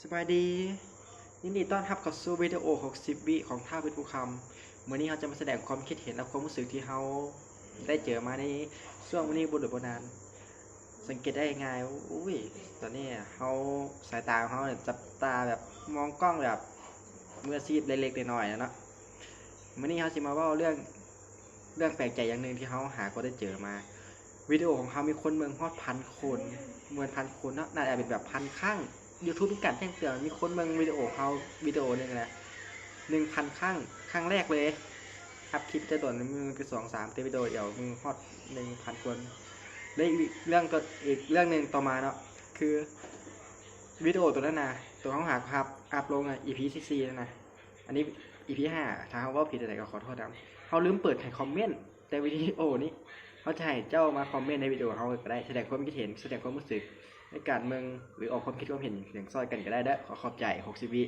สบายดียินดีต้อนรับเข้าสู่วิดีโอ60 วิของท่าเป็นผู้คำวันนี้เราจะมาแสดงความคิดเห็นและความรู้สึกที่เราได้เจอมาในช่วงวันนี้บุรุษโบราณสังเกตได้ง่ายอุ้ยตอนนี้เขาสายตาของเขาเนี่ยจับตาแบบมองกล้องแบบมืออาชีพเล็กๆน้อยๆนะเนาะวันนี้เขาจะมาว่าเรื่องแปลกใจอย่างหนึ่งที่เขาหาก็ได้เจอมาวิดีโอของเขามีคนเมืองฮอด1,000 คนเมือง1,000 คนเนาะน่าจะเป็นแบบ1,000 ครั้ง YouTube มีการแจ้งเตือนมีคนเมืองวิดีโอเขาวิดีโอหนึ่งนะ1,000 ครั้งแรกเลยอัพคลิปจะโดนมึงไป2-3วิดีโอเดียวมึงฮอต1,000 คนและอีกเรื่องก็อีกเรื่องหนึ่งต่อมาเนาะคือวิดีโอตัวนั้นนะตัวเขาหาครับอัพลงอ่ะ EP 4แล้วนะอันนี้ EP 5ถ้าเขาว่าผิดอะไรก็ขอโทษนะเขาลืมเปิดให้คอมเมนต์แต่วิดีโอนี้เขาจะให้เจ้ามาคอมเมนต์ในวิดีโอเขาก็ได้แสดงความคิดเห็นแสดงความรู้สึกในการเมืองหรือออกความคิดความเห็นอย่างซอยกันก็ได้เด้อขอขอบใจ60 วิ